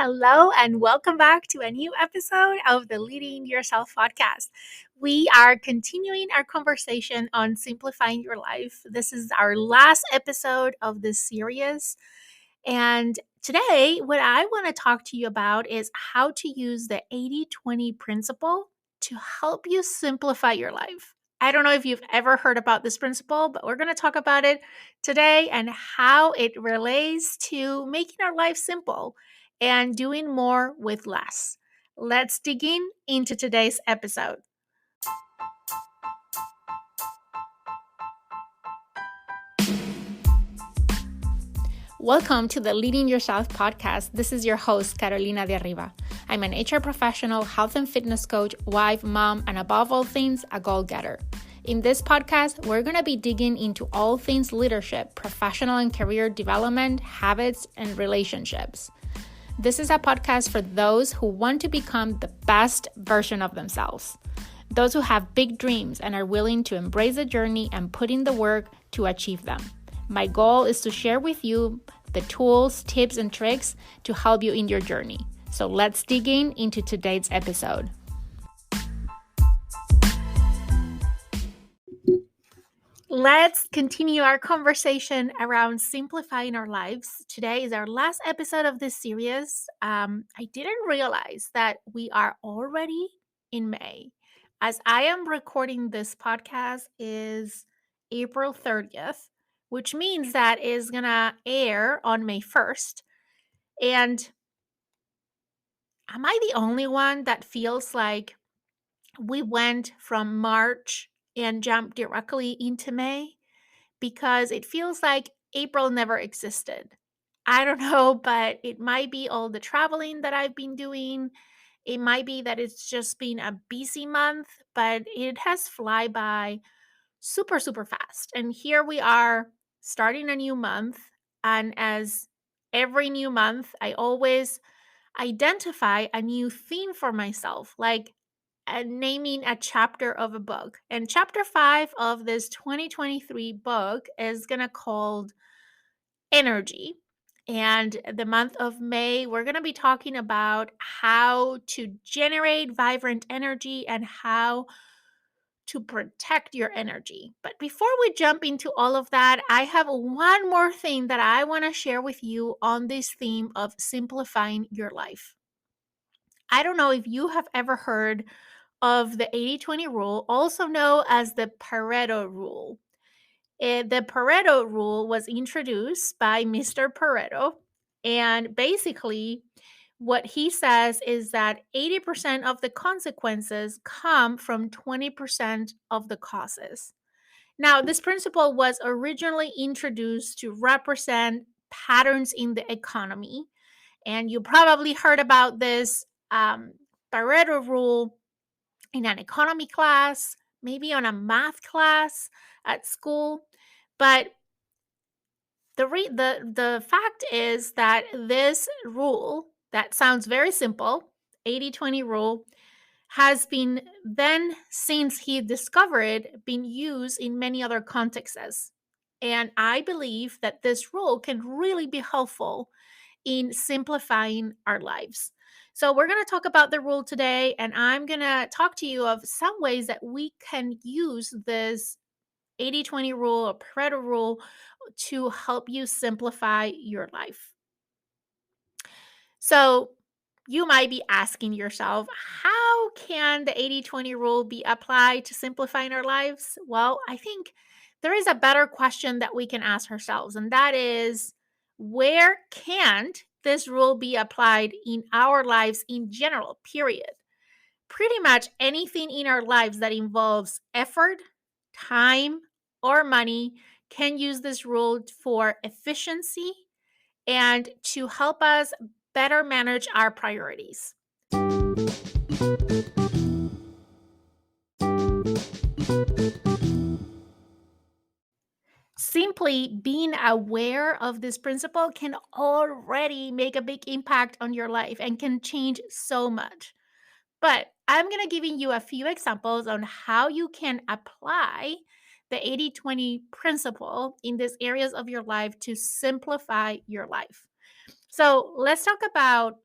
Hello, and welcome back to a new episode of the Leading Yourself podcast. We are continuing our conversation on simplifying your life. This is our last episode of this series. And today, what I want to talk to you about is how to use the 80/20 principle to help you simplify your life. I don't know if you've ever heard about this principle, but we're going to talk about it today and how it relates to making our life simple and doing more with less. Let's dig into today's episode. Welcome to the Leading Yourself podcast. This is your host, Carolina de Arriba. I'm an HR professional, health and fitness coach, wife, mom, and above all things, a goal-getter. In this podcast, we're going to be digging into all things leadership, professional and career development, habits, and relationships. This is a podcast for those who want to become the best version of themselves. Those who have big dreams and are willing to embrace the journey and put in the work to achieve them. My goal is to share with you the tools, tips, and tricks to help you in your journey. So let's dig into today's episode. Let's continue our conversation around simplifying our lives. Today is our last episode of this series. I didn't realize that we are already in May. As I am recording this podcast is April 30th, which means that is going to air on May 1st. And am I the only one that feels like we went from March and jumped directly into May? Because it feels like April never existed. I don't know, but it might be all the traveling that I've been doing. It might be that it's just been a busy month, but it has fly by super, super fast. And here we are starting a new month. And as every new month, I always identify a new theme for myself, like naming a chapter of a book. And chapter 5 of this 2023 book is going to called Energy. And the month of May, we're going to be talking about how to generate vibrant energy and how to protect your energy. But before we jump into all of that, I have one more thing that I want to share with you on this theme of simplifying your life. I don't know if you have ever heard of the 80/20 rule, also known as the Pareto rule. The Pareto rule was introduced by Mr. Pareto, and basically, what he says is that 80% of the consequences come from 20% of the causes. Now, this principle was originally introduced to represent patterns in the economy, and you probably heard about this Pareto rule in an economy class, maybe on a math class at school. But the fact is that this rule that sounds very simple, 80/20 rule, has been then, since he discovered it, been used in many other contexts. And I believe that this rule can really be helpful in simplifying our lives. So, we're going to talk about the rule today, and I'm going to talk to you of some ways that we can use this 80/20 rule or Pareto rule to help you simplify your life. So, you might be asking yourself, how can the 80/20 rule be applied to simplifying our lives? Well, I think there is a better question that we can ask ourselves, and that is, where can't this rule be applied in our lives in general, period? Pretty much anything in our lives that involves effort, time, or money can use this rule for efficiency and to help us better manage our priorities. Simply being aware of this principle can already make a big impact on your life and can change so much. But I'm going to giving you a few examples on how you can apply the 80/20 principle in these areas of your life to simplify your life. So let's talk about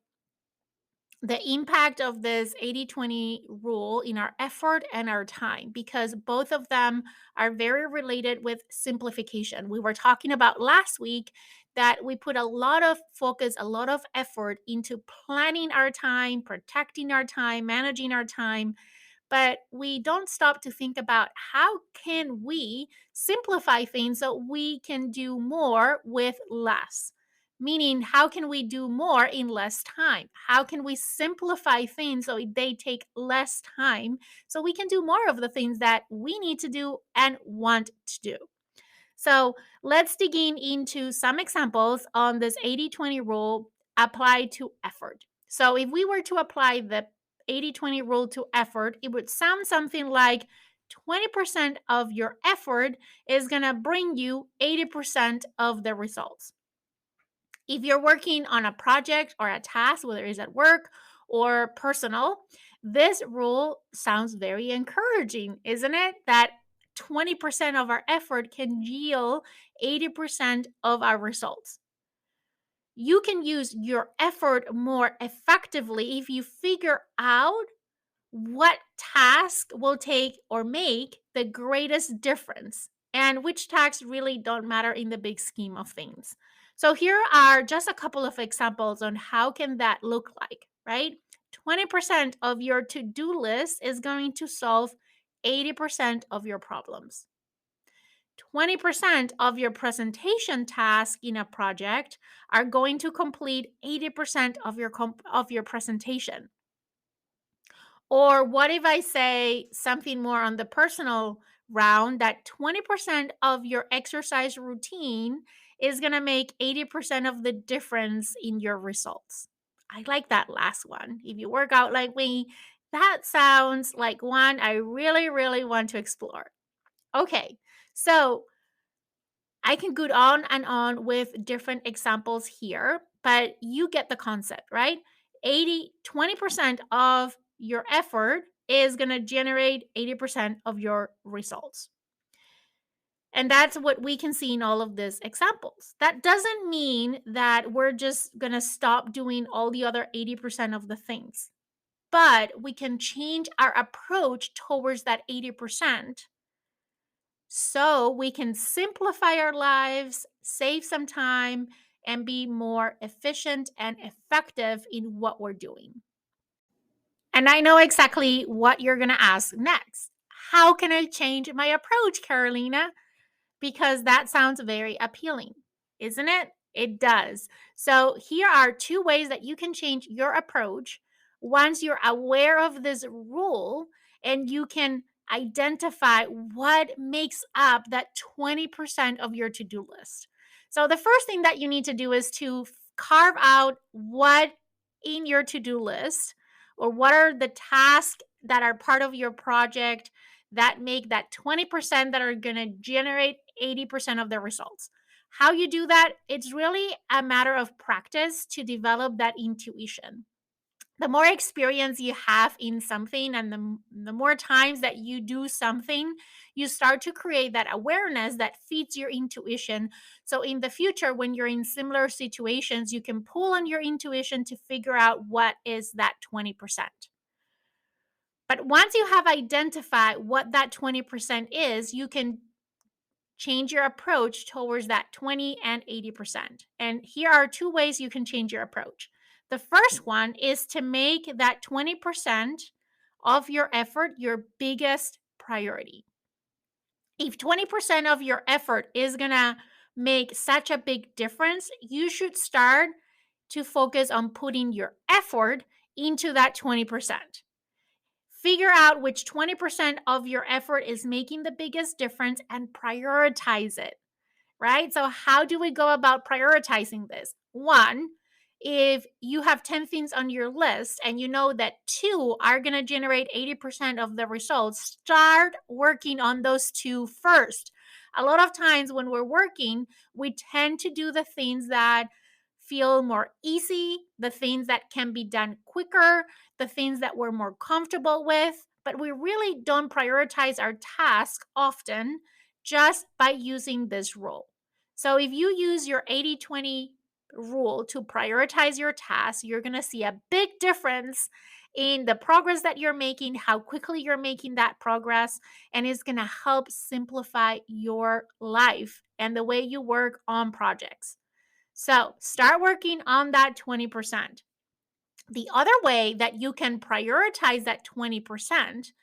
the impact of this 80/20 rule in our effort and our time, because both of them are very related with simplification. We were talking about last week that we put a lot of focus, a lot of effort into planning our time, protecting our time, managing our time, but we don't stop to think about how can we simplify things so we can do more with less. Meaning, how can we do more in less time? How can we simplify things so they take less time so we can do more of the things that we need to do and want to do? So let's dig into some examples on this 80/20 rule applied to effort. So if we were to apply the 80/20 rule to effort, it would sound something like 20% of your effort is going to bring you 80% of the results. If you're working on a project or a task, whether it's at work or personal, this rule sounds very encouraging, isn't it? That 20% of our effort can yield 80% of our results. You can use your effort more effectively if you figure out what task will take or make the greatest difference and which tasks really don't matter in the big scheme of things. So here are just a couple of examples on how can that look like, right? 20% of your to-do list is going to solve 80% of your problems. 20% of your presentation task in a project are going to complete 80% of your presentation. Or what if I say something more on the personal round, that 20% of your exercise routine is going to make 80% of the difference in your results? I like that last one. If you work out like me, that sounds like one I really, really want to explore. Okay, so I can go on and on with different examples here, but you get the concept, right? 20% of your effort is going to generate 80% of your results. And that's what we can see in all of these examples. That doesn't mean that we're just going to stop doing all the other 80% of the things, but we can change our approach towards that 80% so we can simplify our lives, save some time, and be more efficient and effective in what we're doing. And I know exactly what you're going to ask next. How can I change my approach, Carolina? Because that sounds very appealing, isn't it? It does. So, here are two ways that you can change your approach once you're aware of this rule and you can identify what makes up that 20% of your to do list. So, the first thing that you need to do is to carve out what in your to do list, or what are the tasks that are part of your project that make that 20% that are going to generate 80% of the results. How you do that, it's really a matter of practice to develop that intuition. The more experience you have in something and the more times that you do something, you start to create that awareness that feeds your intuition. So in the future, when you're in similar situations, you can pull on your intuition to figure out what is that 20%. But once you have identified what that 20% is, you can change your approach towards that 20 and 80%. And here are two ways you can change your approach. The first one is to make that 20% of your effort your biggest priority. If 20% of your effort is going to make such a big difference, you should start to focus on putting your effort into that 20%. Figure out which 20% of your effort is making the biggest difference and prioritize it, right? So, how do we go about prioritizing this? One, if you have 10 things on your list and you know that two are going to generate 80% of the results, start working on those two first. A lot of times when we're working, we tend to do the things that feel more easy, the things that can be done quicker, the things that we're more comfortable with, but we really don't prioritize our task often just by using this rule. So if you use your 80/20 rule to prioritize your tasks, you're going to see a big difference in the progress that you're making, how quickly you're making that progress, and it's going to help simplify your life and the way you work on projects. So start working on that 20%. The other way that you can prioritize that 20%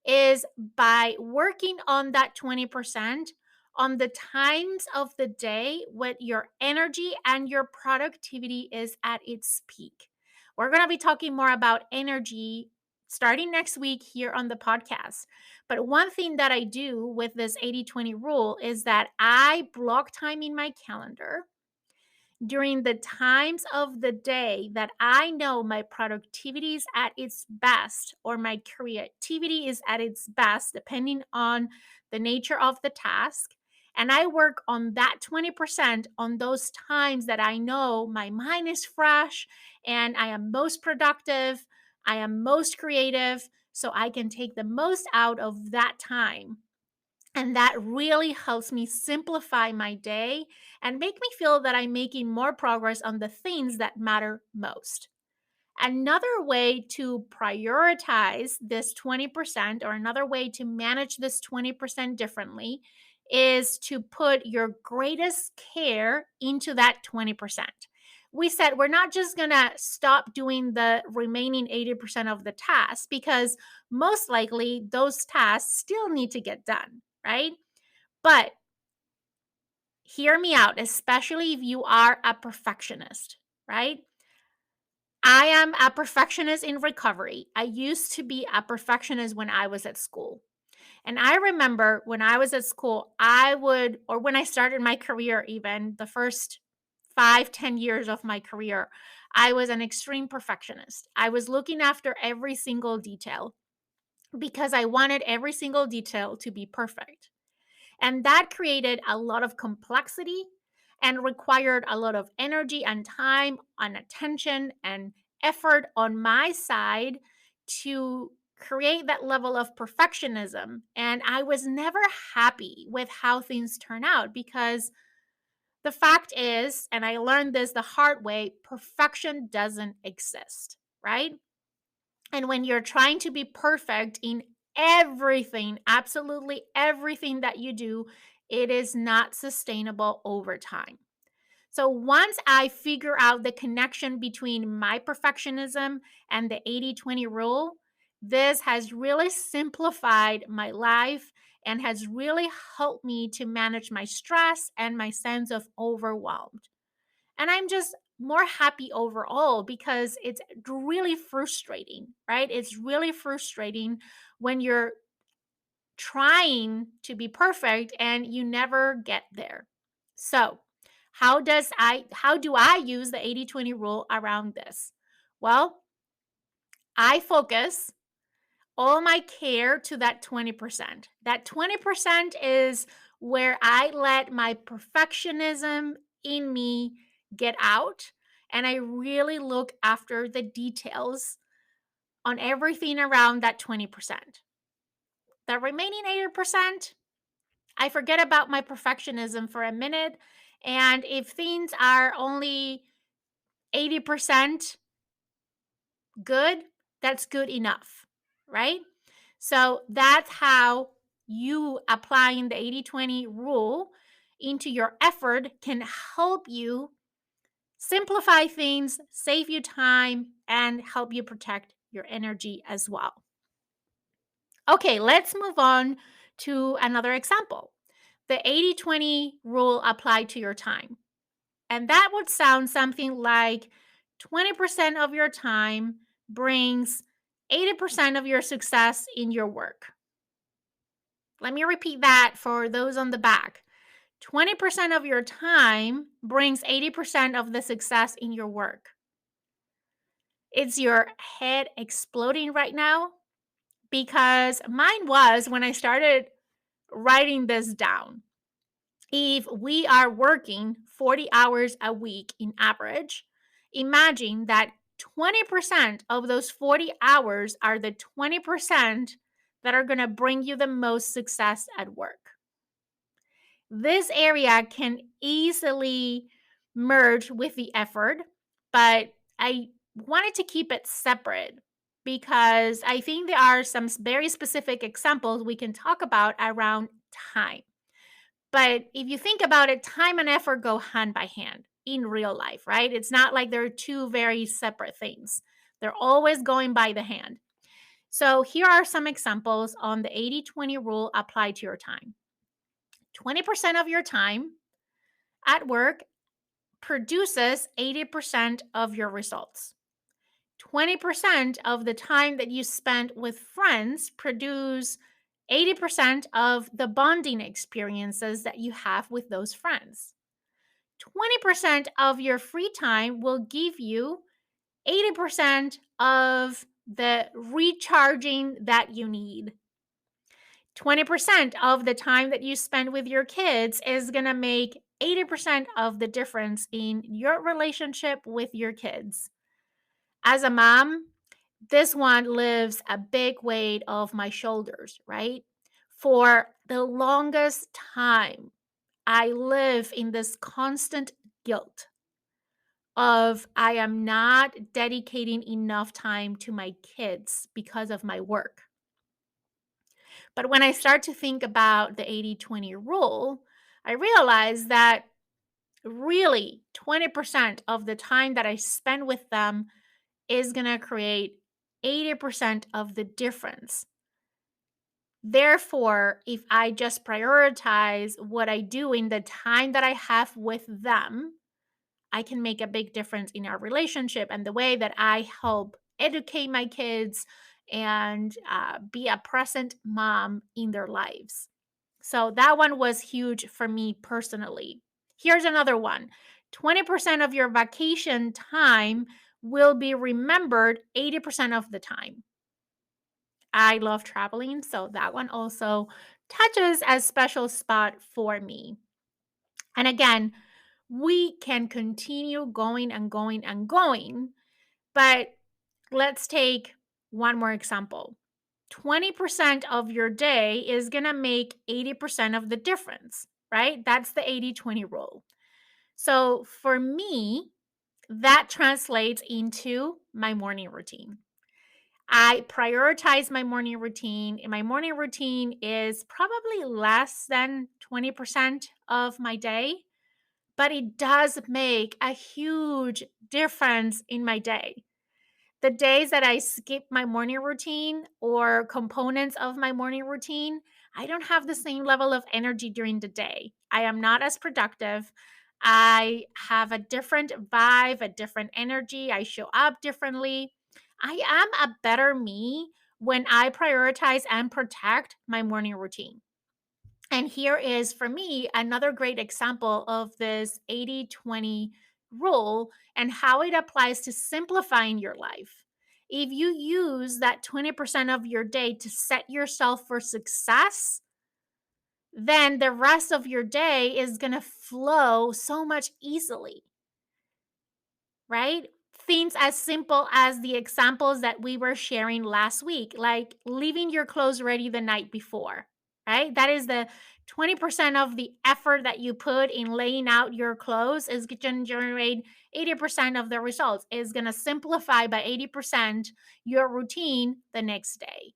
is by working on that 20% on the times of the day when your energy and your productivity is at its peak. We're going to be talking more about energy starting next week here on the podcast. But one thing that I do with this 80/20 rule is that I block time in my calendar during the times of the day that I know my productivity is at its best or my creativity is at its best, depending on the nature of the task. And I work on that 20% on those times that I know my mind is fresh and I am most productive, I am most creative, so I can take the most out of that time. And that really helps me simplify my day and make me feel that I'm making more progress on the things that matter most. Another way to prioritize this 20% or another way to manage this 20% differently is to put your greatest care into that 20%. We said we're not just going to stop doing the remaining 80% of the tasks because most likely those tasks still need to get done, right? But hear me out, especially if you are a perfectionist, right? I am a perfectionist in recovery. I used to be a perfectionist when I was at school. And I remember when I was at school, or when I started my career, even the first 5, 10 years of my career, I was an extreme perfectionist. I was looking after every single detail because I wanted every single detail to be perfect. And that created a lot of complexity and required a lot of energy and time and attention and effort on my side to create that level of perfectionism. And I was never happy with how things turn out because the fact is, and I learned this the hard way, perfection doesn't exist, right? And when you're trying to be perfect in everything, absolutely everything that you do, it is not sustainable over time. So once I figure out the connection between my perfectionism and the 80/20 rule, this has really simplified my life and has really helped me to manage my stress and my sense of overwhelm. And I'm just more happy overall because it's really frustrating, right? It's really frustrating when you're trying to be perfect and you never get there. So, how do I use the 80/20 rule around this? Well, I focus all my care to that 20%. That 20% is where I let my perfectionism in me get out and I really look after the details on everything around that 20%. The remaining 80%, I forget about my perfectionism for a minute. And if things are only 80% good, that's good enough, right? So that's how you applying the 80/20 rule into your effort can help you simplify things, save you time, and help you protect your energy as well. Okay, let's move on to another example. The 80/20 rule applied to your time. And that would sound something like 20% of your time brings 80% of your success in your work. Let me repeat that for those on the back. 20% of your time brings 80% of the success in your work. Is your head exploding right now? Because mine was when I started writing this down. If we are working 40 hours a week in average, imagine that 20% of those 40 hours are the 20% that are going to bring you the most success at work. This area can easily merge with the effort, but I wanted to keep it separate because I think there are some very specific examples we can talk about around time. But if you think about it, time and effort go hand by hand in real life, right? It's not like they're two very separate things. They're always going by the hand. So here are some examples on the 80-20 rule applied to your time. 20% of your time at work produces 80% of your results. 20% of the time that you spend with friends produce 80% of the bonding experiences that you have with those friends. 20% of your free time will give you 80% of the recharging that you need. 20% of the time that you spend with your kids is going to make 80% of the difference in your relationship with your kids. As a mom, this one lifts a big weight off my shoulders, right? For the longest time, I live in this constant guilt of I am not dedicating enough time to my kids because of my work. But when I start to think about the 80-20 rule, I realize that really 20% of the time that I spend with them is going to create 80% of the difference. Therefore, if I just prioritize what I do in the time that I have with them, I can make a big difference in our relationship and the way that I help educate my kids and be a present mom in their lives. So that one was huge for me personally. Here's another one. 20% of your vacation time will be remembered 80% of the time. I love traveling, so that one also touches a special spot for me. And again, we can continue going and going and going, but let's take one more example. 20% of your day is going to make 80% of the difference, right? That's the 80-20 rule. So for me, that translates into my morning routine. I prioritize my morning routine, and my morning routine is probably less than 20% of my day, but it does make a huge difference in my day. The days that I skip my morning routine or components of my morning routine, I don't have the same level of energy during the day. I am not as productive. I have a different vibe, a different energy. I show up differently. I am a better me when I prioritize and protect my morning routine. And here is, for me, another great example of this 80-20 rule and how it applies to simplifying your life. If you use that 20% of your day to set yourself for success, then the rest of your day is going to flow so much easily, right? Things as simple as the examples that we were sharing last week, like leaving your clothes ready the night before, right? That is the 20% of the effort that you put in laying out your clothes is going to generate 80% of the results, is going to simplify by 80% your routine the next day.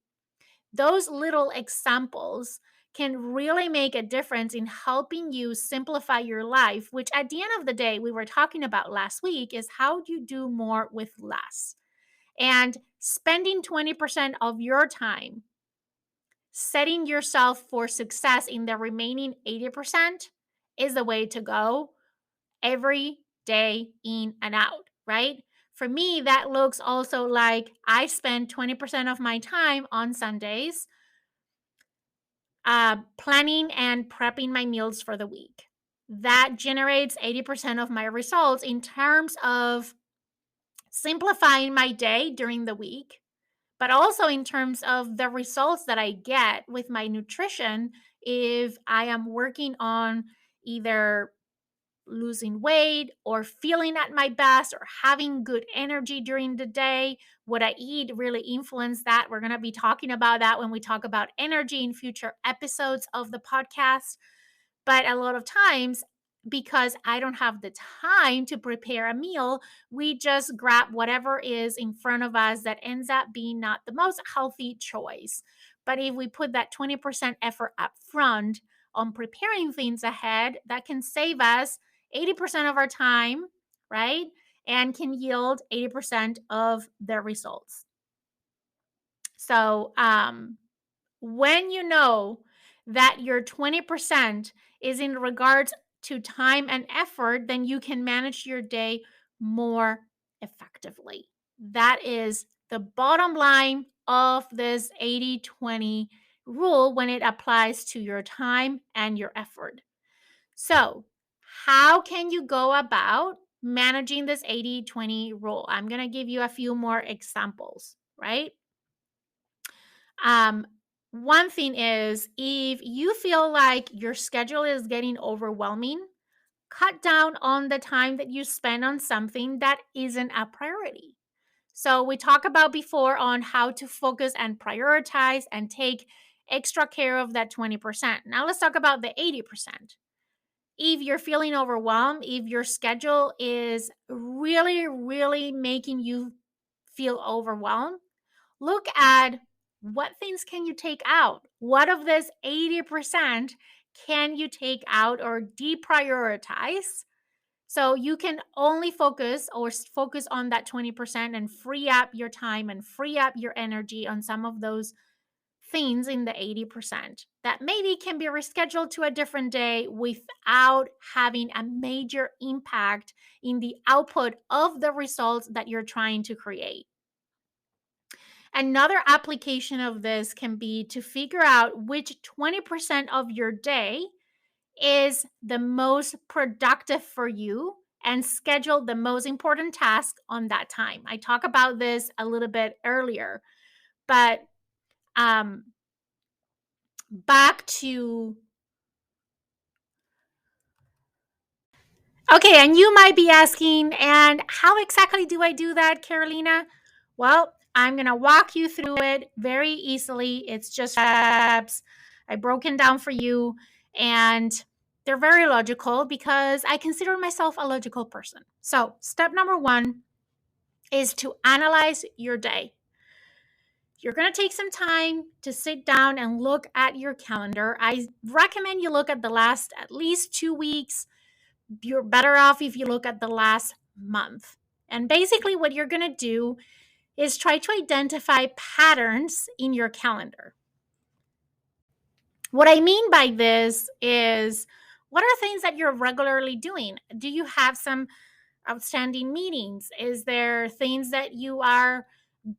Those little examples can really make a difference in helping you simplify your life, which at the end of the day, we were talking about last week, is how do you do more with less? And spending 20% of your time setting yourself for success in the remaining 80% is the way to go every day in and out, right? For me, that looks also like I spend 20% of my time on Sundays planning and prepping my meals for the week. That generates 80% of my results in terms of simplifying my day during the week, but also in terms of the results that I get with my nutrition if I am working on either losing weight or feeling at my best or having good energy during the day. What I eat really influence that. We're going to be talking about that when we talk about energy in future episodes of the podcast. But a lot of times, because I don't have the time to prepare a meal, we just grab whatever is in front of us that ends up being not the most healthy choice. But if we put that 20% effort up front on preparing things ahead, that can save us 80% of our time, right? And can yield 80% of the results. So, when you know that your 20% is in regards to time and effort, then you can manage your day more effectively. That is the bottom line of this 80/20 rule when it applies to your time and your effort. So, how can you go about managing this 80/20 rule? I'm going to give you a few more examples, right? Um, One thing is if you feel like your schedule is getting overwhelming, cut down on the time that you spend on something that isn't a priority. So, we talked about before on how to focus and prioritize and take extra care of that 20%. Now, let's talk about the 80%. If you're feeling overwhelmed, if your schedule is really, really making you feel overwhelmed, look at what things can you take out? What of this 80% can you take out or deprioritize? So you can only focus on that 20% and free up your time and free up your energy on some of those things in the 80% that maybe can be rescheduled to a different day without having a major impact in the output of the results that you're trying to create. Another application of this can be to figure out which 20% of your day is the most productive for you and schedule the most important task on that time. I talked about this a little bit earlier, but um, back to okay, and you might be asking, and how exactly do I do that, Carolina? Well, I'm going to walk you through it very easily. It's just steps I broken down for you, and they're very logical because I consider myself a logical person. So, step number 1 is to analyze your day. You're going to take some time to sit down and look at your calendar. I recommend you look at the last at least 2 weeks. You're better off if you look at the last month. And basically, what you're going to do is try to identify patterns in your calendar. What I mean by this is what are things that you're regularly doing? Do you have some outstanding meetings? Is there things that you are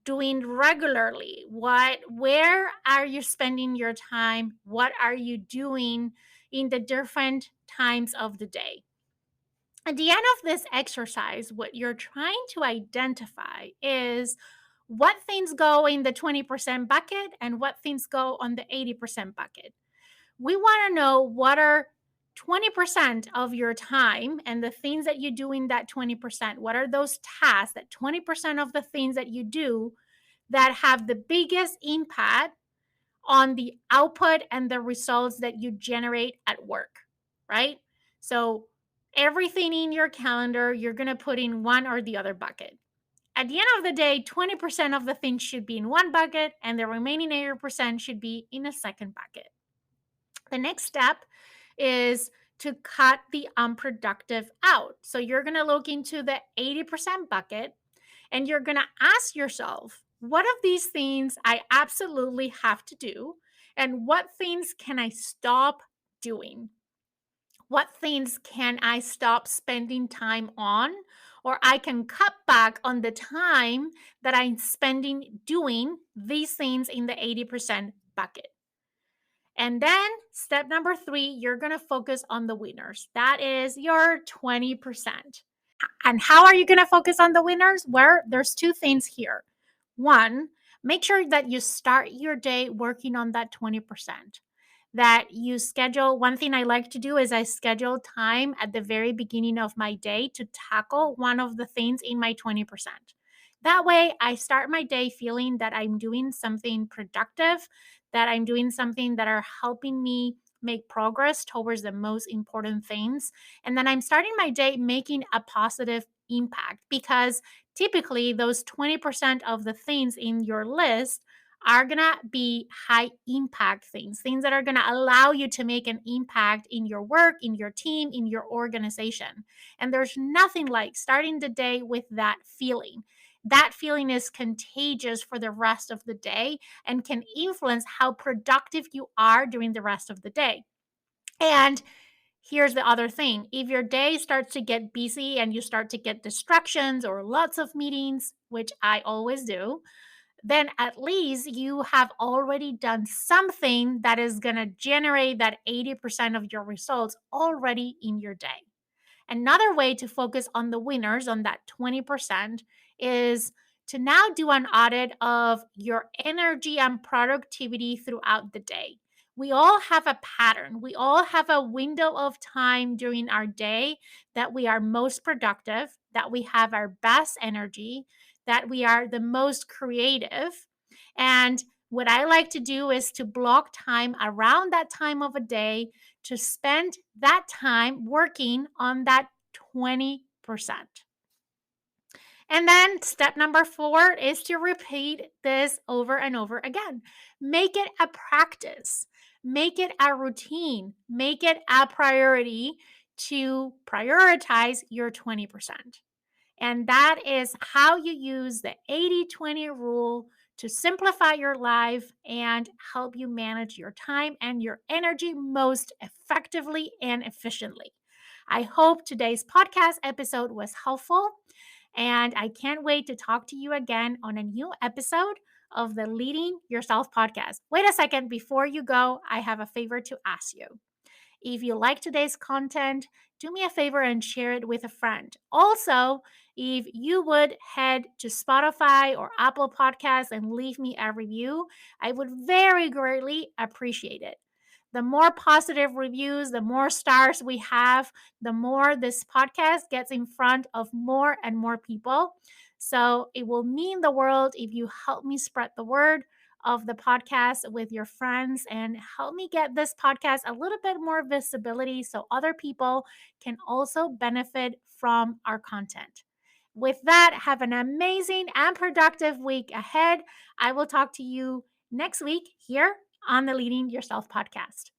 doing regularly? Where are you spending your time? What are you doing in the different times of the day? At the end of this exercise, what you're trying to identify is what things go in the 20% bucket and what things go on the 80% bucket. We want to know what are 20% of your time and the things that you do in that 20%. What are those tasks, that 20% of the things that you do that have the biggest impact on the output and the results that you generate at work, right? So, everything in your calendar, you're going to put in one or the other bucket. At the end of the day, 20% of the things should be in one bucket, and the remaining 80% should be in a second bucket. The next step is to cut the unproductive out. So, you're going to look into the 80% bucket and you're going to ask yourself, what of these things I absolutely have to do? And what things can I stop doing? What things can I stop spending time on? Or I can cut back on the time that I'm spending doing these things in the 80% bucket. And then step number 3, you're going to focus on the winners. That is your 20%. And how are you going to focus on the winners? Well, there's 2 things here. One, make sure that you start your day working on that 20%. That you schedule. One thing I like to do is I schedule time at the very beginning of my day to tackle one of the things in my 20%. That way, I start my day feeling that I'm doing something productive, that I'm doing something that are helping me make progress towards the most important things. And then I'm starting my day making a positive impact, because typically those 20% of the things in your list are going to be high impact things, things that are going to allow you to make an impact in your work, in your team, in your organization. And there's nothing like starting the day with that feeling. That feeling is contagious for the rest of the day and can influence how productive you are during the rest of the day. And here's the other thing: if your day starts to get busy and you start to get distractions or lots of meetings, which I always do, then at least you have already done something that is going to generate that 80% of your results already in your day. Another way to focus on the winners, on that 20%, is to now do an audit of your energy and productivity throughout the day. We all have a pattern. We all have a window of time during our day that we are most productive, that we have our best energy, that we are the most creative. And what I like to do is to block time around that time of a day to spend that time working on that 20%. And then step number 4 is to repeat this over and over again. Make it a practice, make it a routine, make it a priority to prioritize your 20%. And that is how you use the 80/20 rule to simplify your life and help you manage your time and your energy most effectively and efficiently. I hope today's podcast episode was helpful, and I can't wait to talk to you again on a new episode of the Leading Yourself podcast. Wait a second, before you go, I have a favor to ask you. If you like today's content, do me a favor and share it with a friend. Also, if you would head to Spotify or Apple Podcasts and leave me a review, I would very greatly appreciate it. The more positive reviews, the more stars we have, the more this podcast gets in front of more and more people. So it will mean the world if you help me spread the word of the podcast with your friends and help me get this podcast a little bit more visibility so other people can also benefit from our content. With that, have an amazing and productive week ahead. I will talk to you next week here on the Leading Yourself podcast.